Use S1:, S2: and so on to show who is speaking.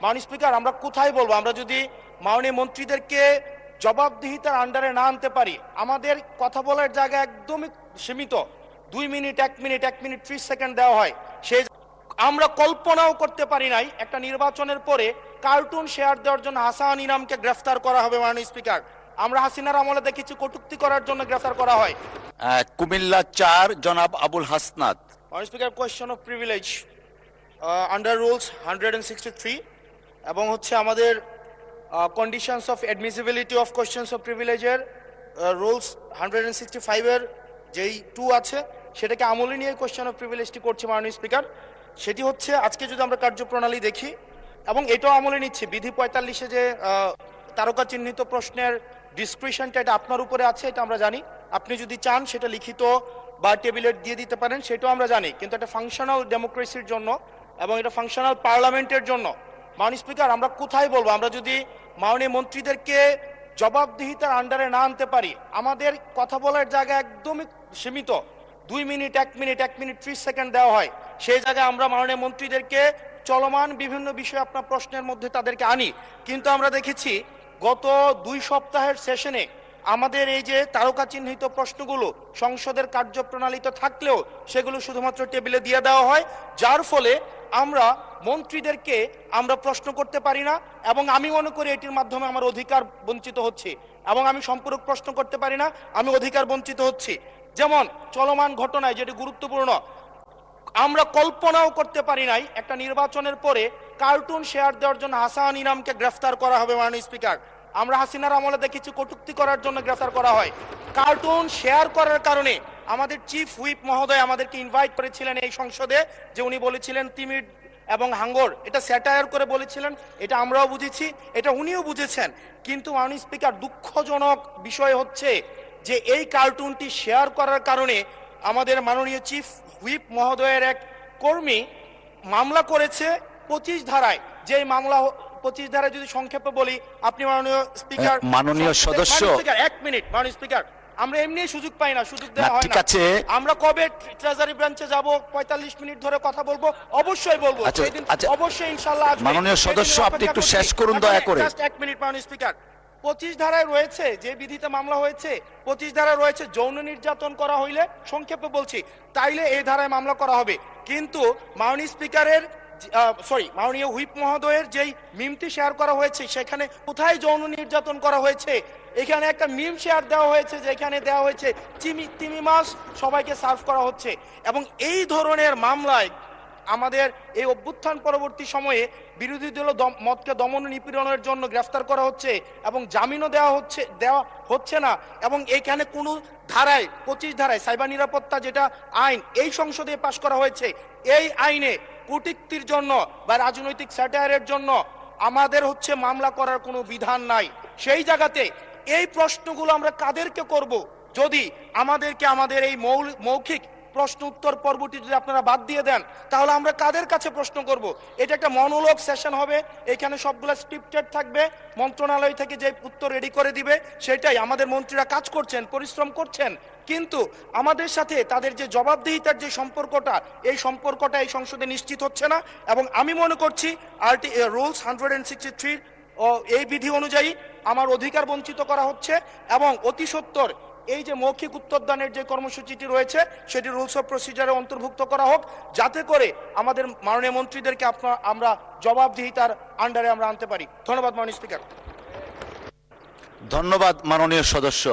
S1: মাননীয় স্পিকার, আমরা কোথায় বলবো? আমরা যদি মাননীয় মন্ত্রীদেরকে জবাবদিহিতার আন্ডারে না আনতে পারি, আমাদের কথা বলার জায়গা একদমই সীমিত। 2 মিনিট, 1 মিনিট, 1 মিনিট 30 সেকেন্ড দেওয়া হয়। সেই আমরা কল্পনাও করতে পারি নাই একটা নির্বাচনের পরে কার্টুন শেয়ার দেওয়ার জন্য হাসান ইনামকে গ্রেফতার করা হবে। মাননীয় স্পিকার, আমরা হাসিনার আমলে দেখেছি কটূক্তি করার জন্য গ্রেফতার করা হয়।
S2: কুমিল্লা 4 জনাব আবুল হাসনাত।
S1: মাননীয় speaker, question of privilege under rules 163 এবং হচ্ছে আমাদের conditions of admissibility of questions of প্রিভিলেজের রুলস 165 এর যেই 2 আছে সেটাকে আমলে নিয়ে কোয়েশ্চন অফ প্রিভিলেজটি করছে। মাননীয় স্পিকার, সেটি হচ্ছে আজকে যদি আমরা কার্যপ্রণালী দেখি এবং এটাও আমলে নিচ্ছি, বিধি 45-এ যে তারকা চিহ্নিত প্রশ্নের ডিসক্রিপশনটা এটা আপনার উপরে আছে, এটা আমরা জানি। আপনি যদি চান সেটা লিখিত বা টেবিলে দিয়ে দিতে পারেন, সেটাও আমরা জানি। কিন্তু এটা ফাংশনাল ডেমোক্রেসির জন্য এবং এটা ফাংশনাল পার্লামেন্টের জন্য। মাননীয় স্পিকার, আমরা কোথায় বলবো? আমরা যদি মাননীয় মন্ত্রীদেরকে জবাবদিহিতার আন্ডারে না আনতে পারি, আমাদের কথা বলার জায়গা একদমই সীমিত। 2 মিনিট, 1 মিনিট, 1 মিনিট 30 সেকেন্ড দেওয়া হয়। সেই জায়গায় আমরা মাননীয় মন্ত্রীদেরকে চলমান বিভিন্ন বিষয়ে আপনার প্রশ্নের মধ্যে তাদেরকে আনি। কিন্তু আমরা দেখেছি গত 2 সপ্তাহের সেশনে আমাদের এই যে তারকা চিহ্নিত প্রশ্নগুলো সংসদের কার্যপ্রণালীতে থাকলেও সেগুলো শুধুমাত্র টেবিলে দিয়ে দেওয়া হয়, যার ফলে আমরা মন্ত্রীদেরকে আমরা প্রশ্ন করতে পারি না। এবং আমি মনে করি এটির মাধ্যমে আমার অধিকার বঞ্চিত হচ্ছে এবং আমি সম্পূরক প্রশ্ন করতে পারি না, আমি অধিকার বঞ্চিত হচ্ছি। যেমন চলমান ঘটনায় যেটি গুরুত্বপূর্ণ, আমরা কল্পনাও করতে পারি নাই একটা নির্বাচনের পরে কার্টুন শেয়ার দেওয়ার জন্য হাসান ইনামকে গ্রেফতার করা হবে। মাননীয় স্পিকার, আমরা হাসিনার আমলে দেখেছি কটূক্তি করার জন্য গ্রেফতার করা হয়। কার্টুন শেয়ার করার কারণে আমাদের চিফ হুইপ মহোদয় আমাদেরকে ইনভাইট করেছিলেন এই সংসদে, যে উনি বলেছিলেন তিমির এবং হাঙ্গর, এটা স্যাটায়ার করে বলেছিলেন, এটা আমরাও বুঝেছি, এটা উনিও বুঝেছেন। কিন্তু মাননীয় স্পিকার, দুঃখজনক বিষয় হচ্ছে যে এই কার্টুনটি শেয়ার করার কারণে আমাদের মাননীয় চিফ হুইপ মহোদয়ের এক কর্মী মামলা করেছে 25 ধারায়। যে মামলা 25 ধারায় যদি সংক্ষেপে বলি, আপনি মাননীয় স্পিকার,
S2: মাননীয় সদস্য,
S1: 1 মিনিট। মাননীয় স্পিকার, আমরা এমনি সুযোগ পাই না, সুযোগ দেওয়া হয়
S2: ঠিক
S1: না।
S2: আছে,
S1: আমরা কবে ট্রেজারি ব্রাঞ্চে যাব, 45 মিনিট ধরে কথা বলবো, অবশ্যই বলবো, সেদিন অবশ্যই ইনশাআল্লাহ আসবে।
S2: মাননীয় সদস্য, আপনি একটু শেষ করুন দয়া করে।
S1: Just 1 minute. মাননীয় স্পিকার, 25 ধারায় রয়েছে, যে বিধিতে মামলা হয়েছে 25 ধারায় রয়েছে যৌন নির্যাতন করা হইলে, সংক্ষেপে বলছি, তাইলে এই ধারায় মামলা করা হবে। কিন্তু মাননীয় স্পিকারের মাননীয় হুইপ মহোদয়ের যেই মিমটি শেয়ার করা হয়েছে সেখানে কোথায় যৌন নির্যাতন করা হয়েছে? এখানে একটা মিম শেয়ার দেওয়া হয়েছে যেখানে দেওয়া হয়েছে তিমি মাছ সবাইকে সার্ভ করা হচ্ছে। এবং এই ধরনের মামলায় আমাদের এই অভ্যুত্থান পরবর্তী সময়ে বিরোধী দল মতকে দমন নিপীড়নের জন্য গ্রেফতার করা হচ্ছে এবং জামিনও দেওয়া হচ্ছে না। এবং এইখানে কোনো ধারায় 25 ধারায় সাইবার নিরাপত্তা যেটা আইন এই সংসদে পাশ করা হয়েছে, এই আইনে কূটনীতির জন্য বা রাজনৈতিক স্যাটায়ারের জন্য আমাদের হচ্ছে মামলা করার কোনো বিধান নাই। সেই জায়গাতে এই প্রশ্নগুলো আমরা কাদেরকে করব? যদি আমাদেরকে আমাদের এই মৌখিক প্রশ্ন উত্তর পর্বটি যদি আপনারা বাদ দিয়ে দেন, তাহলে আমরা কাদের কাছে প্রশ্ন করব? এটা একটা মনোলগ সেশন হবে, এখানে সবগুলো স্ক্রিপ্টেড থাকবে, মন্ত্রণালয় থেকে যে উত্তর রেডি করে দিবে সেটাই। আমাদের মন্ত্রীরা কাজ করছেন, পরিশ্রম করছেন, কিন্তু আমাদের সাথে তাদের যে জবাবদিহিতার যে সম্পর্কটা, এই সম্পর্কটা এই সংসদে নিশ্চিত হচ্ছে না। এবং আমি মনে করছি রুলস 163 ও এই বিধি অনুযায়ী আমার অধিকার বঞ্চিত করা হচ্ছে এবং অতি সত্বর এই যে মৌখিক উত্তরদানের যে কর্মসূচিটি রয়েছে সেটি রুলস অফ প্রসিজারে অন্তর্ভুক্ত করা হোক, যাতে করে আমাদের মাননীয় মন্ত্রীদেরকে আমরা জবাবদিহিতার আন্ডারে আমরা আনতে পারি। ধন্যবাদ মাননীয় স্পিকার।
S2: ধন্যবাদ মাননীয় সদস্য।